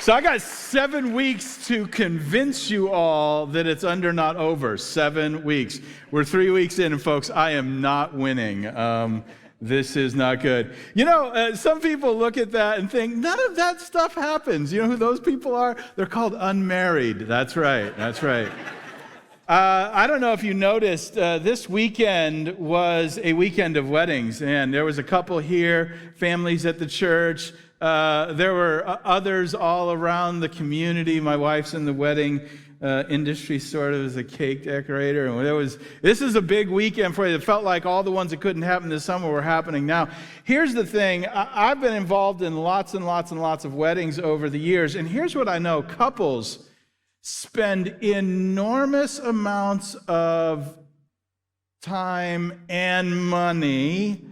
So I got 7 weeks to convince you all that it's under, not over. 7 weeks. We're 3 weeks in, and folks, I am not winning. This is not good. You know, some people look at that and think, none of that stuff happens. You know who those people are? They're called unmarried. That's right. That's right. I don't know if you noticed, this weekend was a weekend of weddings, and there was a couple here, families at the church. There were others all around the community. My wife's in the wedding industry, sort of as a cake decorator. And this is a big weekend for you. It felt like all the ones that couldn't happen this summer were happening now. Here's the thing. I've been involved in lots and lots and lots of weddings over the years. And here's what I know. Couples spend enormous amounts of time and money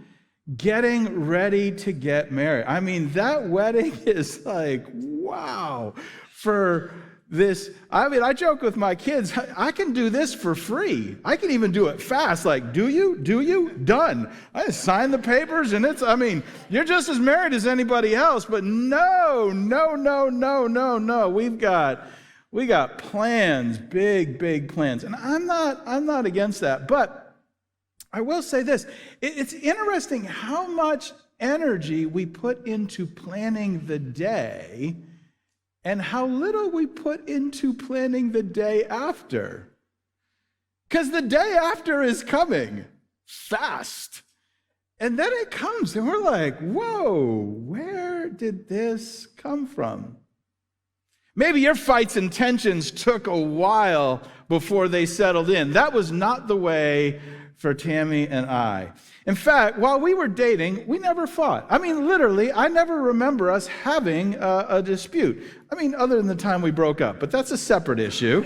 getting ready to get married. I mean, that wedding is like, wow. For this, I mean, I joke with my kids, I can do this for free. I can even do it fast. Like, do you? Do you? Done. I just sign the papers and you're just as married as anybody else. But no. We got plans, big plans. And I'm not against that. But I will say this, it's interesting how much energy we put into planning the day and how little we put into planning the day after. Because the day after is coming fast. And then it comes and we're like, whoa, where did this come from? Maybe your fights and tensions took a while before they settled in. That was not the way for Tammy and I. In fact, while we were dating, we never fought. I mean, literally, I never remember us having a dispute. I mean, other than the time we broke up, but that's a separate issue.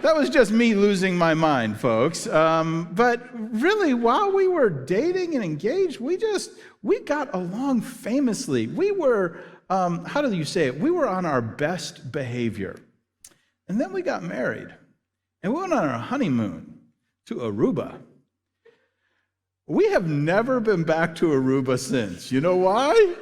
That was just me losing my mind, folks. But really, while we were dating and engaged, we got along famously. We were, how do you say it? We were on our best behavior. And then we got married. And we went on our honeymoon to Aruba. We have never been back to Aruba since. You know why?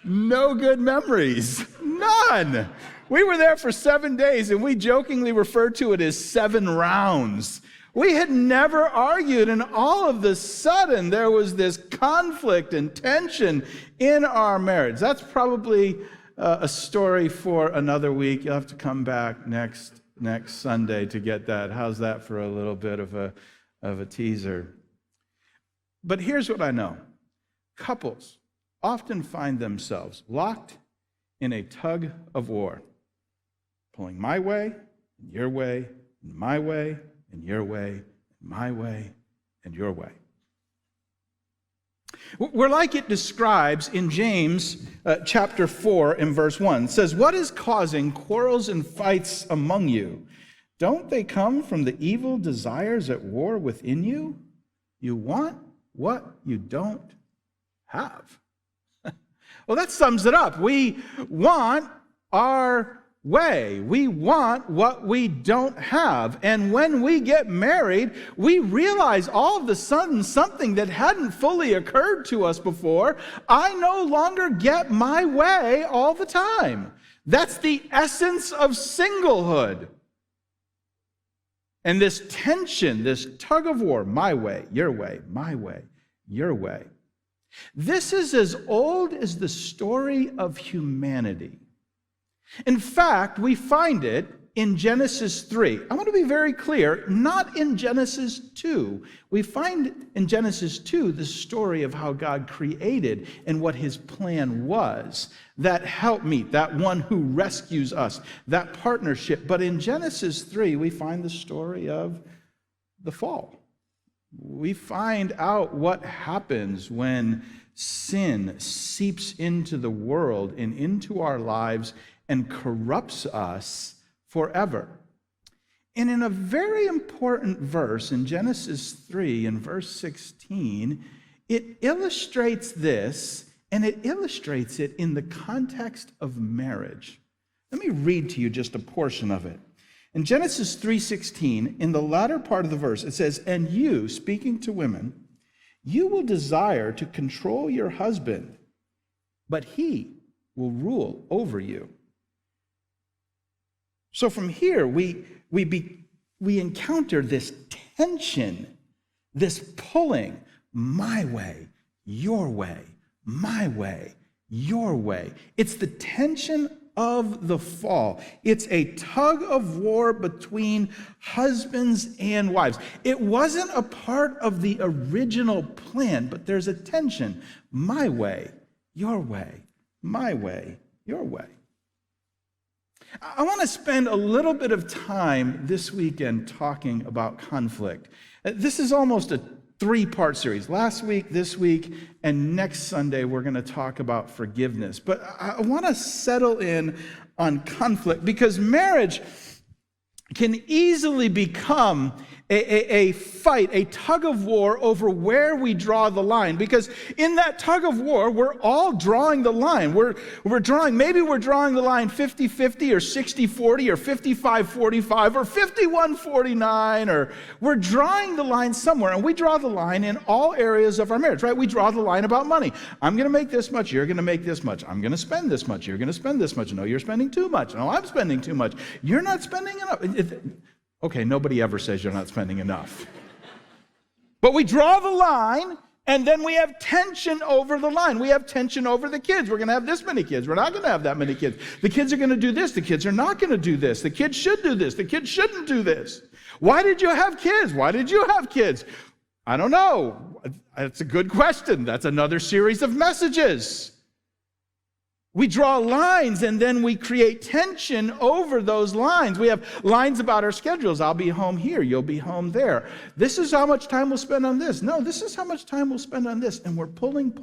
No good memories. None. We were there for 7 days, and we jokingly referred to it as 7 rounds. We had never argued, and all of a sudden, there was this conflict and tension in our marriage. That's probably a story for another week. You'll have to come back next Sunday to get that. How's that for a little bit of a teaser? But here's what I know. Couples often find themselves locked in a tug of war, pulling my way, and your way, and my way, and your way, and my way, and your way. We're like it describes in James chapter 4 and verse 1. It says, "What is causing quarrels and fights among you? Don't they come from the evil desires at war within you? You want what you don't have." Well, that sums it up. We want our way. We want what we don't have. And when we get married, we realize all of a sudden something that hadn't fully occurred to us before. I no longer get my way all the time. That's the essence of singlehood. And this tension, this tug of war, my way, my way, your way. This is as old as the story of humanity. In fact, we find it in Genesis 3. I want to be very clear, not in Genesis 2. We find in Genesis 2 the story of how God created and what his plan was. That helpmeet, that one who rescues us, that partnership. But in Genesis 3, we find the story of the fall. We find out what happens when sin seeps into the world and into our lives and corrupts us forever. And in a very important verse in Genesis 3 and verse 16, it illustrates this, and it illustrates it in the context of marriage. Let me read to you just a portion of it. In Genesis 3:16, in the latter part of the verse, it says, "And you," speaking to women, You will desire to control your husband, but he will rule over you. So from here, we encounter this tension, this pulling, my way, your way, my way, your way. It's the tension of the fall. It's a tug of war between husbands and wives. It wasn't a part of the original plan, but there's a tension. My way, your way, my way, your way. I want to spend a little bit of time this weekend talking about conflict. This is almost a 3-part series. Last week, this week, and next Sunday, we're going to talk about forgiveness. But I want to settle in on conflict because marriage can easily become a fight, a tug of war over where we draw the line. Because in that tug of war, we're all drawing the line. We're drawing the line 50-50 or 60-40 or 55-45 or 51-49, or we're drawing the line somewhere. And we draw the line in all areas of our marriage, right? We draw the line about money. I'm going to make this much. You're going to make this much. I'm going to spend this much. You're going to spend this much. No, you're spending too much. No, I'm spending too much. You're not spending enough. Okay, nobody ever says you're not spending enough. But we draw the line, and then we have tension over the line. We have tension over the kids. We're going to have this many kids. We're not going to have that many kids. The kids are going to do this. The kids are not going to do this. The kids should do this. The kids shouldn't do this. Why did you have kids? Why did you have kids? I don't know. That's a good question. That's another series of messages. We draw lines and then we create tension over those lines. We have lines about our schedules. I'll be home here. You'll be home there. This is how much time we'll spend on this. No, this is how much time we'll spend on this. And we're pulling.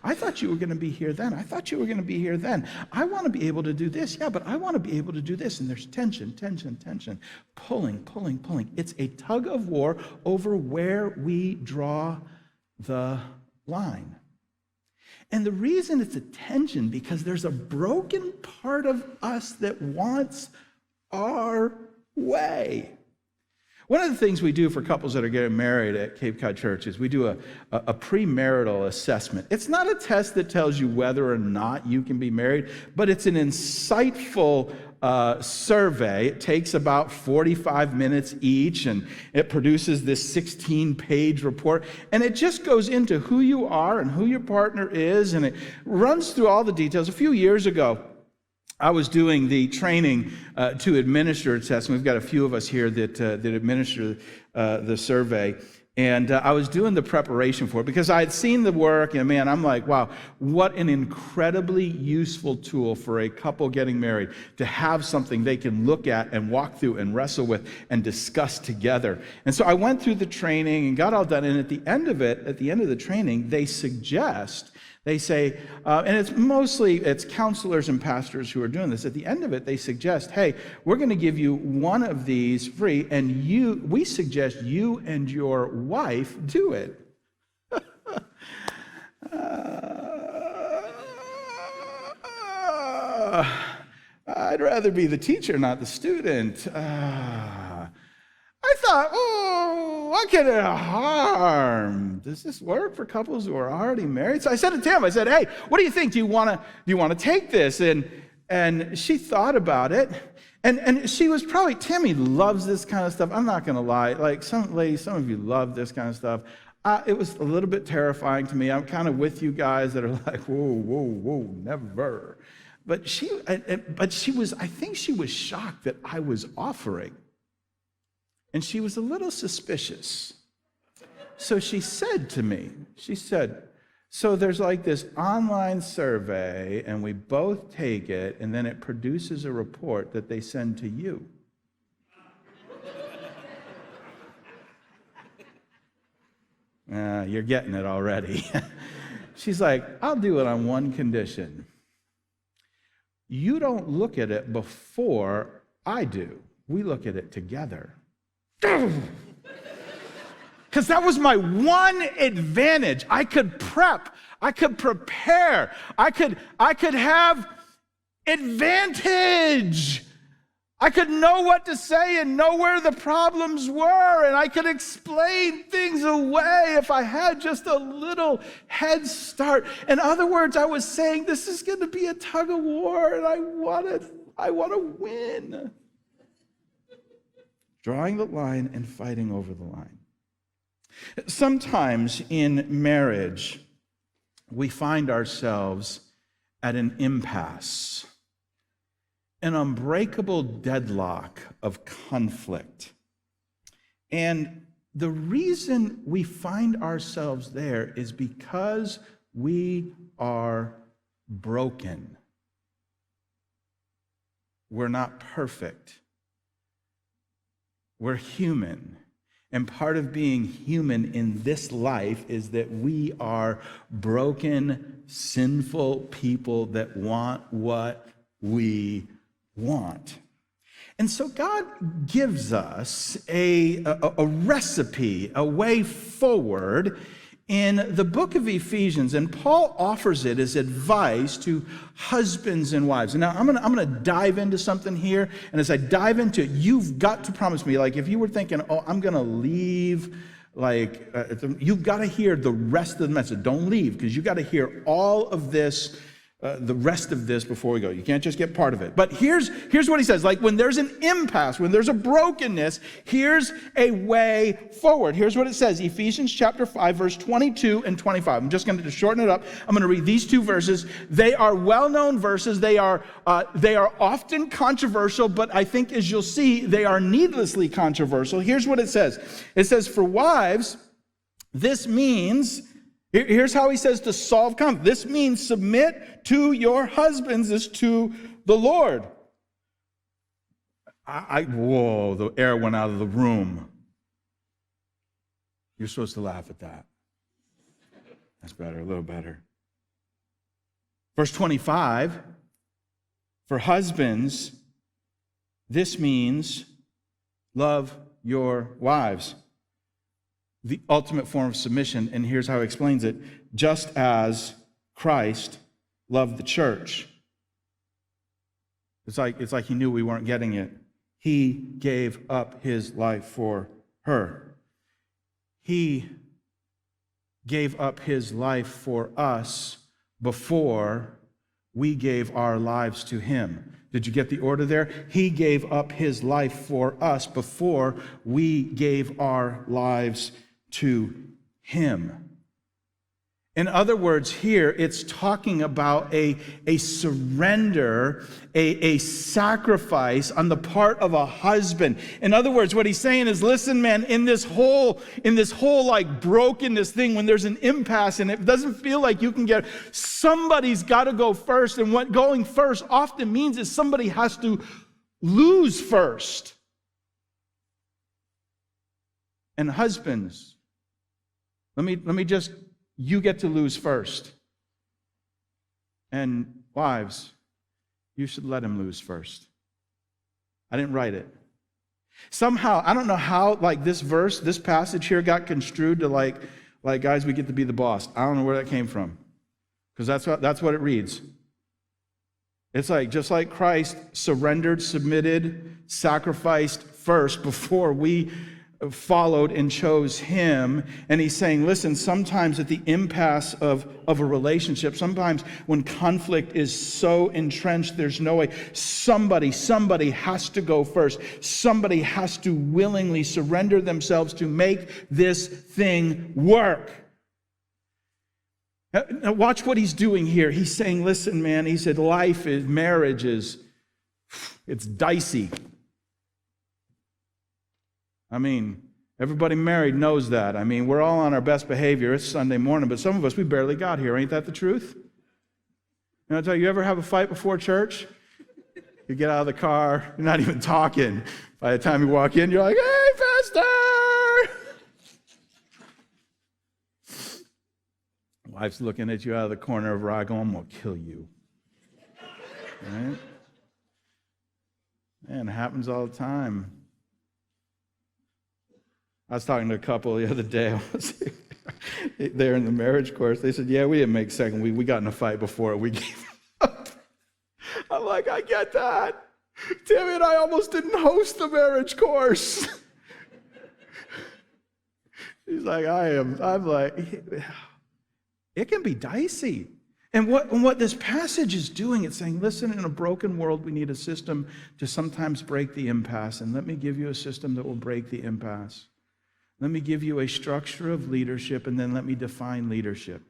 I thought you were going to be here then. I thought you were going to be here then. I want to be able to do this. Yeah, but I want to be able to do this. And there's tension. Pulling. It's a tug of war over where we draw the line. And the reason it's a tension, because there's a broken part of us that wants our way. One of the things we do for couples that are getting married at Cape Cod Church is we do a premarital assessment. It's not a test that tells you whether or not you can be married, but it's an insightful survey. It takes about 45 minutes each, and it produces this 16-page report. And it just goes into who you are and who your partner is, and it runs through all the details. A few years ago, I was doing the training to administer assessment. We've got a few of us here that administer the survey. And I was doing the preparation for it because I had seen the work, and man, I'm like, wow, what an incredibly useful tool for a couple getting married to have something they can look at and walk through and wrestle with and discuss together. And so I went through the training and got all done, and at the end of the training, they say, and it's counselors and pastors who are doing this. At the end of it, they suggest, hey, we're going to give you one of these free, and we suggest you and your wife do it. I'd rather be the teacher, not the student. I thought, what can it harm? Does this work for couples who are already married? So I said to Tim, hey, what do you think? Do you want to take this? And she thought about it. And she was probably, Timmy loves this kind of stuff. I'm not going to lie. Like some of you love this kind of stuff. It was a little bit terrifying to me. I'm kind of with you guys that are like, whoa, never. But she was, I think she was shocked that I was offering. And she was a little suspicious. So she said to me, so there's like this online survey, and we both take it, and then it produces a report that they send to you. You're getting it already. She's like, I'll do it on one condition. You don't look at it before I do. We look at it together. Because that was my one advantage. I could prep. I could prepare. I could have advantage. I could know what to say and know where the problems were, and I could explain things away if I had just a little head start. In other words, I was saying this is going to be a tug of war, and I want to win. Drawing the line and fighting over the line. Sometimes in marriage, we find ourselves at an impasse, an unbreakable deadlock of conflict. And the reason we find ourselves there is because we are broken. We're not perfect. We're human. And part of being human in this life is that we are broken, sinful people that want what we want. And so God gives us a recipe, a way forward in the book of Ephesians, and Paul offers it as advice to husbands and wives. And now I'm gonna dive into something here, and as I dive into it, you've got to promise me, like if you were thinking, oh, I'm gonna leave, you've got to hear the rest of the message. Don't leave, because you've got to hear all of this, the rest of this before we go. You can't just get part of it. But here's what he says. Like when there's an impasse, when there's a brokenness, here's a way forward. Here's what it says. Ephesians chapter 5, verse 22 and 25. I'm just going to shorten it up. I'm going to read these two verses. They are well-known verses. They are often controversial, but I think as you'll see, they are needlessly controversial. Here's what it says. It says, for wives, this means... Here's how he says to solve conflict. This means submit to your husbands as to the Lord. Whoa, the air went out of the room. You're supposed to laugh at that. That's better, a little better. Verse 25, for husbands, this means love your wives. The ultimate form of submission, and here's how he explains it. Just as Christ loved the church. It's like he knew we weren't getting it. He gave up his life for her. He gave up his life for us before we gave our lives to him. Did you get the order there? He gave up his life for us before we gave our lives to him. In other words, here it's talking about a surrender, a sacrifice on the part of a husband. In other words, what he's saying is, listen, man, in this whole like brokenness thing, when there's an impasse and it doesn't feel like you can get, somebody's got to go first. And what going first often means is somebody has to lose first. And husbands, let me just, you get to lose first. And wives, you should let him lose first. I didn't write it. Somehow, I don't know how, like this verse, this passage here got construed to like guys, we get to be the boss. I don't know where that came from. Because that's what it reads. It's like, just like Christ surrendered, submitted, sacrificed first before we followed and chose him. And he's saying, listen, sometimes at the impasse of a relationship, sometimes when conflict is so entrenched, there's no way. Somebody has to go first. Somebody has to willingly surrender themselves to make this thing work. Now watch what he's doing here. He's saying, listen, man, he said, marriage is dicey. I mean, everybody married knows that. I mean, we're all on our best behavior. It's Sunday morning, but some of us, we barely got here. Ain't that the truth? You know, I tell you ever have a fight before church? You get out of the car, you're not even talking. By the time you walk in, you're like, hey, pastor! Wife's looking at you out of the corner of her eye going, I'm going to kill you. Right? Man, it happens all the time. I was talking to a couple the other day. I was there in the marriage course. They said, yeah, we didn't make second. We got in a fight before. We gave up. I'm like, I get that. Tammy and I almost didn't host the marriage course. She's like, I'm like, it can be dicey. And what this passage is doing, it's saying, listen, in a broken world, we need a system to sometimes break the impasse. And let me give you a system that will break the impasse. Let me give you a structure of leadership, and then let me define leadership.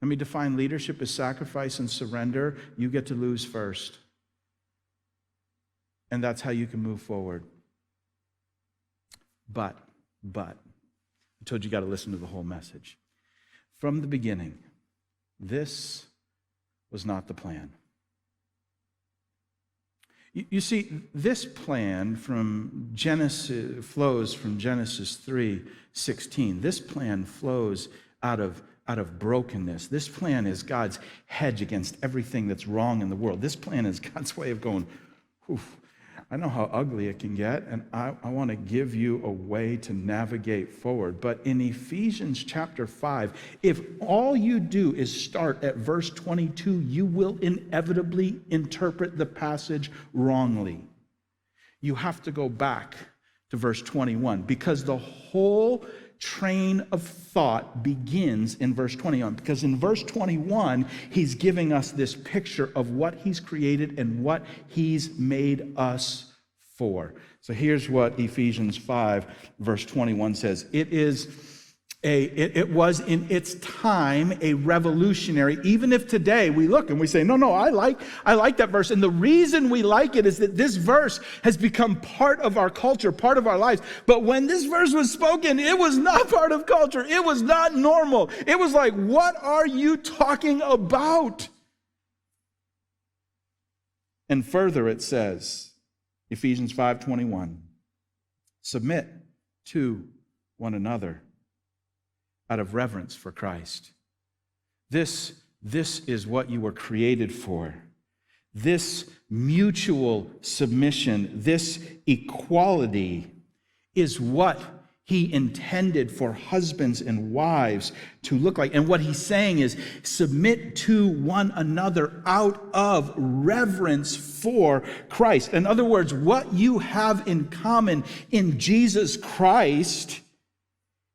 Let me define leadership as sacrifice and surrender. You get to lose first. And that's how you can move forward. But, I told you got to listen to the whole message. From the beginning, this was not the plan. You see, this plan from Genesis flows from Genesis 3:16. This plan flows out of brokenness. This plan is God's hedge against everything that's wrong in the world. This plan is God's way of going, oof, I know how ugly it can get, and I want to give you a way to navigate forward. But in Ephesians chapter 5, if all you do is start at verse 22, you will inevitably interpret the passage wrongly. You have to go back to verse 21, because the whole train of thought begins in verse 21, because in verse 21 he's giving us this picture of what he's created and what he's made us for. So here's what Ephesians 5 verse 21 says. It was in its time a revolutionary, even if today we look and we say, no, I like that verse. And the reason we like it is that this verse has become part of our culture, part of our lives. But when this verse was spoken, it was not part of culture. It was not normal. It was like, what are you talking about? And further it says, Ephesians 5:21, submit to one another out of reverence for Christ. This is what you were created for. This mutual submission, this equality is what he intended for husbands and wives to look like. And what he's saying is, submit to one another out of reverence for Christ. In other words, what you have in common in Jesus Christ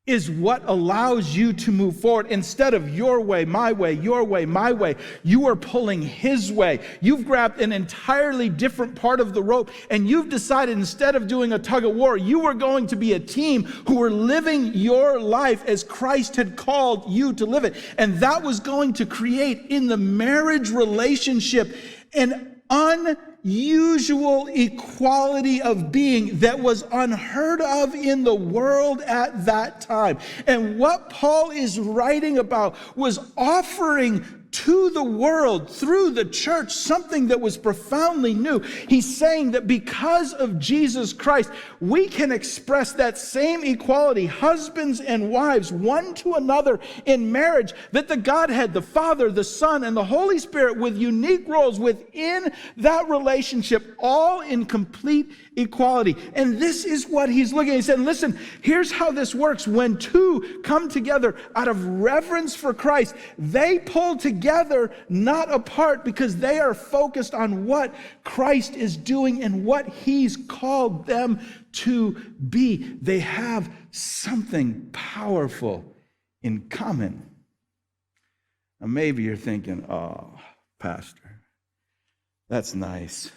is what allows you to move forward. Instead of your way, my way, your way, my way, you are pulling his way. You've grabbed an entirely different part of the rope, and you've decided instead of doing a tug of war, you were going to be a team who were living your life as Christ had called you to live it. And that was going to create in the marriage relationship an unusual equality of being that was unheard of in the world at that time. And what Paul is writing about was offering to the world through the church something that was profoundly new. He's saying that because of Jesus Christ, we can express that same equality, husbands and wives, one to another in marriage, that the Godhead, the Father, the Son, and the Holy Spirit, with unique roles within that relationship, all in complete equality. And this is what he's looking at. He said, listen, here's how this works. When two come together out of reverence for Christ, they pull together, not apart, because they are focused on what Christ is doing and what he's called them to be. They have something powerful in common. Now maybe you're thinking, oh, Pastor, that's nice.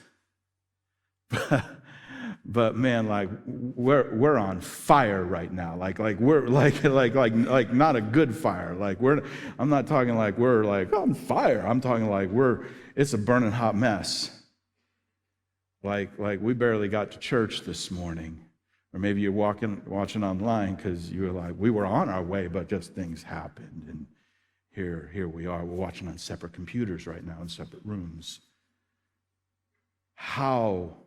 But man, like we're on fire right now. Like we're like not a good fire. Like I'm not talking like we're like on fire. I'm talking like it's a burning hot mess. Like we barely got to church this morning. Or maybe you're watching online because you were like, we were on our way, but just things happened. And here we are. We're watching on separate computers right now in separate rooms. How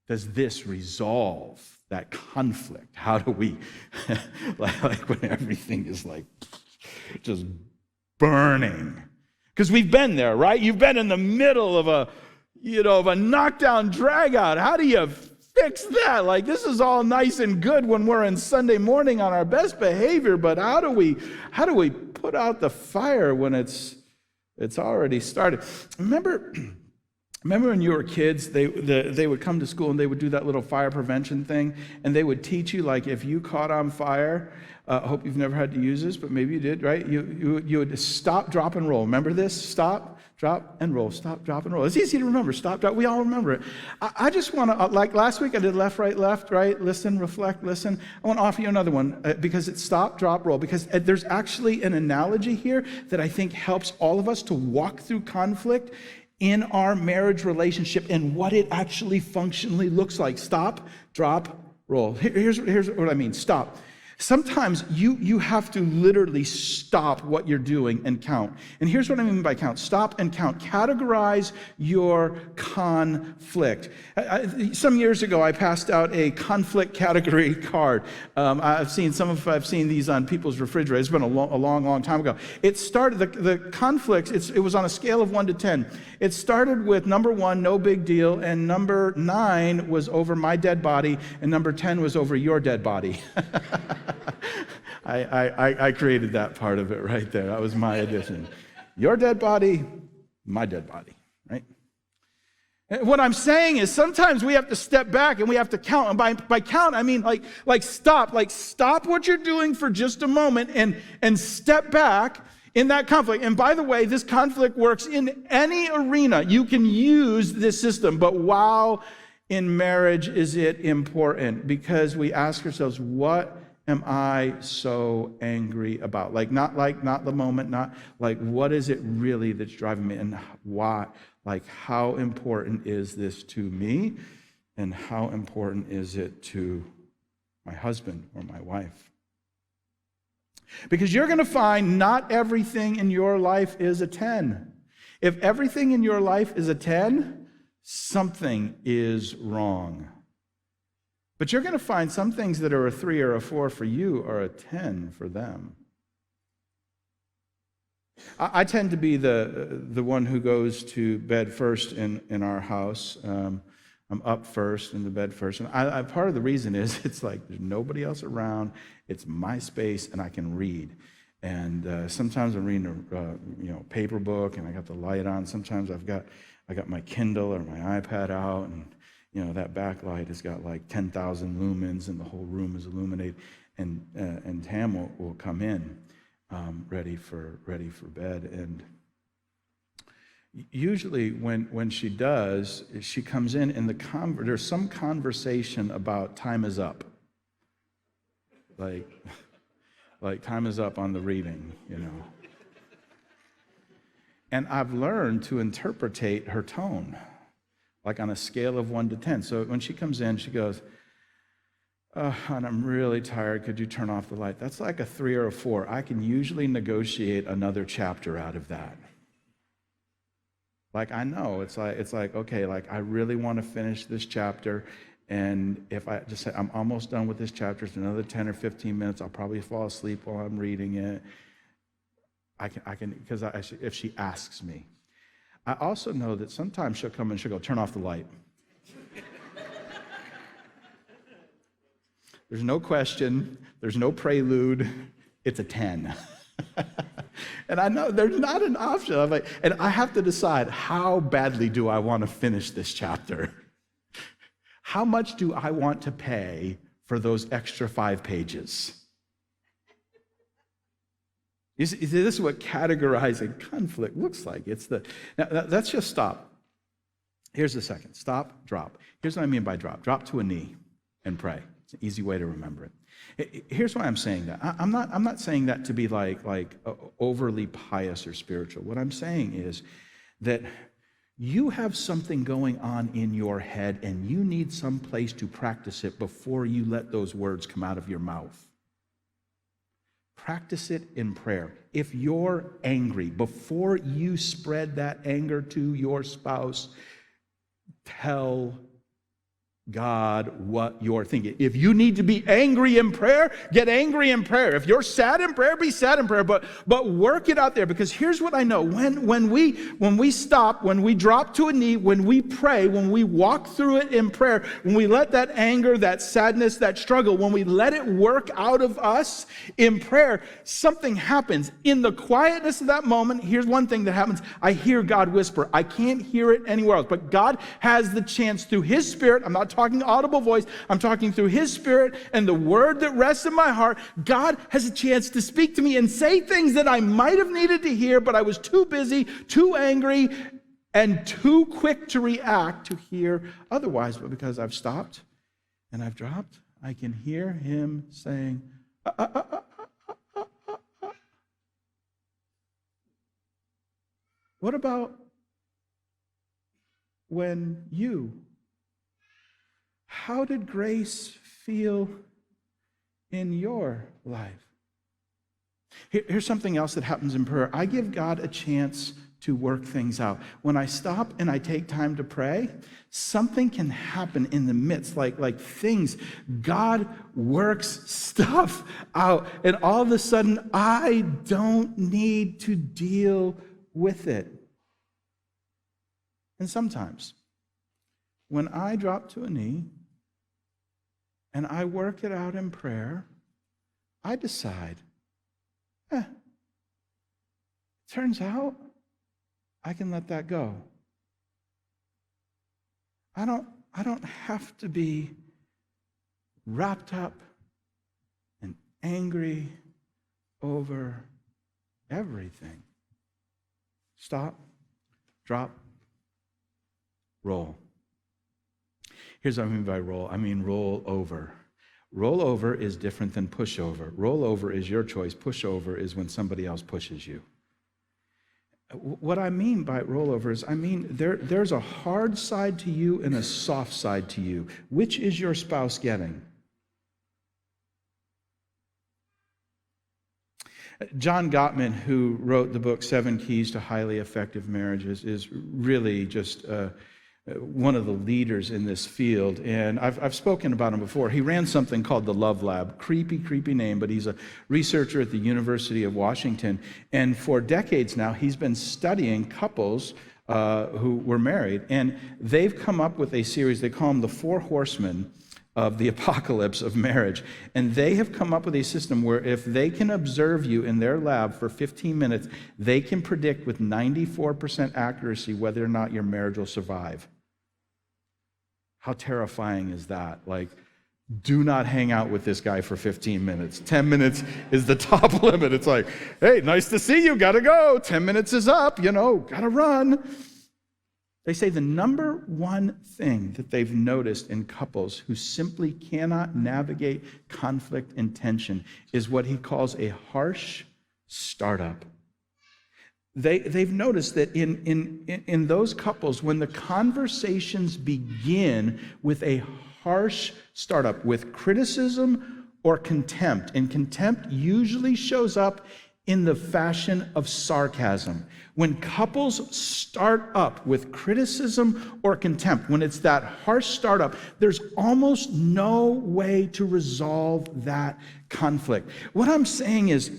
does this resolve that conflict? How do we, like when everything is like just burning? Because we've been there, right? You've been in the middle of a knockdown drag out. How do you fix that? Like, this is all nice and good when we're in Sunday morning on our best behavior, but how do we put out the fire when it's already started? Remember Remember when you were kids, they would come to school and they would do that little fire prevention thing, and they would teach you, like, if you caught on fire, I hope you've never had to use this, but maybe you did, right? You would stop, drop, and roll. Remember this? Stop, drop, and roll. Stop, drop, and roll. It's easy to remember. Stop, drop. We all remember it. I just want to, like last week I did left, right, listen, reflect, listen. I want to offer you another one because it's stop, drop, roll, because there's actually an analogy here that I think helps all of us to walk through conflict in our marriage relationship and what it actually functionally looks like. Stop, drop, roll. Here's what I mean. Stop. Sometimes you have to literally stop what you're doing and count. And here's what I mean by count. Stop and count. Categorize your conflict. Some years ago, I passed out a conflict category card. I've seen these on people's refrigerators. It's been a long time ago. It started, the conflicts, it was on a scale of 1 to 10. It started with number 1, no big deal, and number 9 was over my dead body, and number 10 was over your dead body. I created that part of it right there. That was my addition. Your dead body, my dead body, right? And what I'm saying is sometimes we have to step back and we have to count. And by count, I mean like stop what you're doing for just a moment and step back in that conflict. And by the way, this conflict works in any arena. You can use this system, but wow, in marriage is it important? Because we ask ourselves, what am I so angry about? Not the moment, not like, what is it really that's driving me, and why? Like, how important is this to me, and how important is it to my husband or my wife? Because you're going to find not everything in your life is a 10. If everything in your life is a 10, something is wrong. But you're going to find some things that are a 3 or a 4 for you are a 10 for them. I tend to be the one who goes to bed first in our house. I'm up first, in the bed first. And part of the reason is it's like there's nobody else around. It's my space, and I can read. And sometimes I'm reading a paper book, and I got the light on. Sometimes I got my Kindle or my iPad out, and that backlight has got like 10,000 lumens, and the whole room is illuminated. And Tam will come in, ready for bed. And usually when she does, she comes in, and there's some conversation about time is up, like time is up on the reading, And I've learned to interpretate her tone, like on a scale of 1 to 10. So when she comes in, she goes, "Hon, I'm really tired. Could you turn off the light?" That's like a 3 or a 4. I can usually negotiate another chapter out of that. Like, I know, it's like, okay, like I really want to finish this chapter, and if I just say, I'm almost done with this chapter, it's another 10 or 15 minutes, I'll probably fall asleep while I'm reading it. I can, because if she asks me. I also know that sometimes she'll come and she'll go, "Turn off the light." There's no question, there's no prelude, it's a 10. And I know there's not an option. I'm like, and I have to decide, how badly do I want to finish this chapter? How much do I want to pay for those extra 5 pages? You see, this is what categorizing conflict looks like. Now, let's just stop. Here's the second. Stop, drop. Here's what I mean by drop. Drop to a knee and pray. It's an easy way to remember it. Here's why I'm saying that. I'm not saying that to be like overly pious or spiritual. What I'm saying is that you have something going on in your head, and you need some place to practice it before you let those words come out of your mouth. Practice it in prayer. If you're angry, before you spread that anger to your spouse, tell God what you're thinking. If you need to be angry in prayer, get angry in prayer. If you're sad in prayer, be sad in prayer. But work it out there, because here's what I know. When we stop, when we drop to a knee, when we pray, when we walk through it in prayer, when we let that anger, that sadness, that struggle, when we let it work out of us in prayer, something happens. In the quietness of that moment, here's one thing that happens. I hear God whisper. I can't hear it anywhere else. But God has the chance through His Spirit. I'm not talking audible voice. I'm talking through His Spirit and the word that rests in my heart. God has a chance to speak to me and say things that I might have needed to hear, but I was too busy, too angry, and too quick to react to hear otherwise. But because I've stopped and I've dropped, I can hear Him saying, What about when you? How did grace feel in your life? Here's something else that happens in prayer. I give God a chance to work things out. When I stop and I take time to pray, something can happen in the midst, like things. God works stuff out, and all of a sudden, I don't need to deal with it. And sometimes, when I drop to a knee and I work it out in prayer, I decide, turns out I can let that go. I don't have to be wrapped up and angry over everything. Stop, drop, roll. Here's what I mean by roll. I mean roll over. Roll over is different than pushover. Roll over is your choice. Pushover is when somebody else pushes you. What I mean by rollover is, I mean there's a hard side to you and a soft side to you. Which is your spouse getting? John Gottman, who wrote the book 7 Keys to Highly Effective Marriages, is really just one of the leaders in this field, and I've spoken about him before. He ran something called the Love Lab. Creepy name, but he's a researcher at the University of Washington, and for decades now, he's been studying couples who were married, and they've come up with a series. They call them the 4 Horsemen of the apocalypse of marriage, and they have come up with a system where if they can observe you in their lab for 15 minutes, they can predict with 94% accuracy whether or not your marriage will survive. How terrifying is that? Like, do not hang out with this guy for 15 minutes. 10 minutes is the top limit. It's like, hey, nice to see you, gotta go. 10 minutes is up, gotta run. They say the number one thing that they've noticed in couples who simply cannot navigate conflict and tension is what he calls a harsh startup. They've noticed that in those couples, when the conversations begin with a harsh startup, with criticism or contempt, and contempt usually shows up in the fashion of sarcasm. When couples start up with criticism or contempt, when it's that harsh startup, there's almost no way to resolve that conflict. What I'm saying is,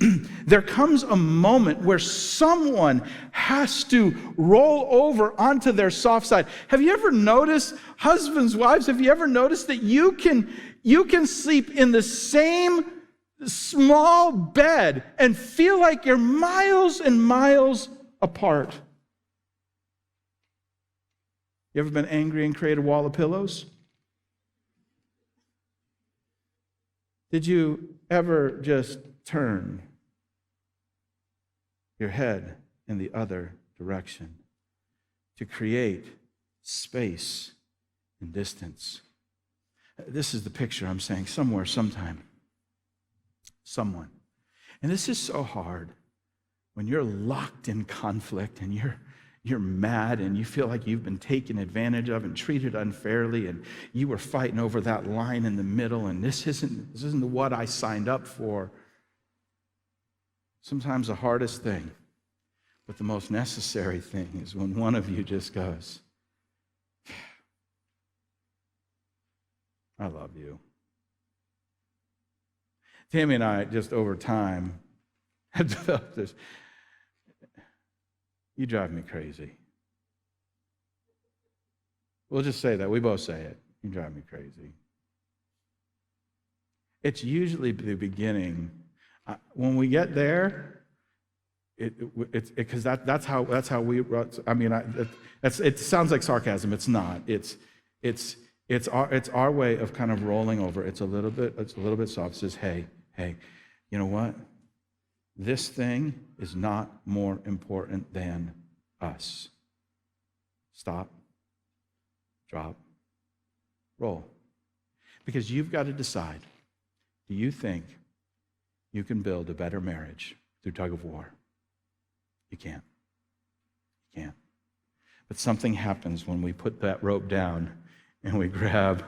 there comes a moment where someone has to roll over onto their soft side. Have you ever noticed, husbands, wives, have you ever noticed that you can sleep in the same small bed and feel like you're miles and miles apart? You ever been angry and created a wall of pillows? Did you ever just turn your head in the other direction to create space and distance? This is the picture I'm saying. Somewhere, sometime, someone. And this is so hard when you're locked in conflict and you're mad and you feel like you've been taken advantage of and treated unfairly, and you were fighting over that line in the middle, and this isn't what I signed up for. Sometimes the hardest thing, but the most necessary thing, is when one of you just goes, I love you. Tammy and I, just over time, have developed this. You drive me crazy. We'll just say that. We both say it. You drive me crazy. It's usually the beginning. When we get there, because that's how we. I mean, it sounds like sarcasm. It's not. It's our way of kind of rolling over. It's a little bit soft. It says, hey, you know what? This thing is not more important than us. Stop. Drop. Roll. Because you've got to decide. Do you think you can build a better marriage through tug of war? You can't. You can't. But something happens when we put that rope down and we grab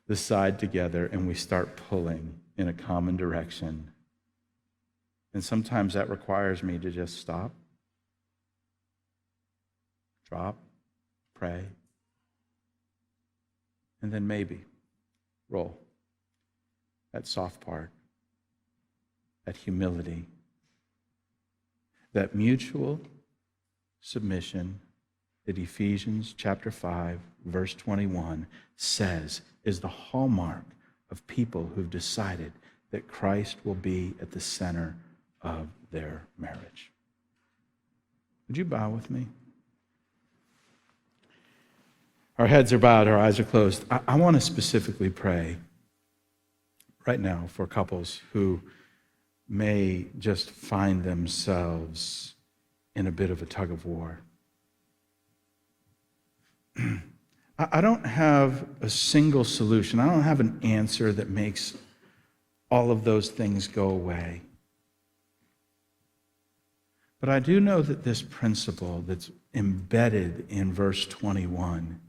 the side together and we start pulling in a common direction. And sometimes that requires me to just stop, drop, pray, and then maybe roll. That soft part, that humility, that mutual submission that Ephesians chapter 5, verse 21 says is the hallmark of people who've decided that Christ will be at the center of their marriage. Would you bow with me? Our heads are bowed, our eyes are closed. I want to specifically pray right now for couples who may just find themselves in a bit of a tug of war. I don't have a single solution. I don't have an answer that makes all of those things go away. But I do know that this principle that's embedded in verse 21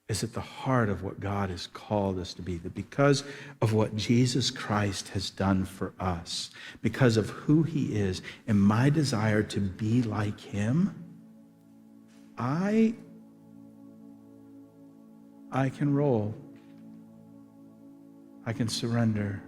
is at the heart of what God has called us to be, that because of what Jesus Christ has done for us, because of who he is, and my desire to be like him, I can roll. I can surrender.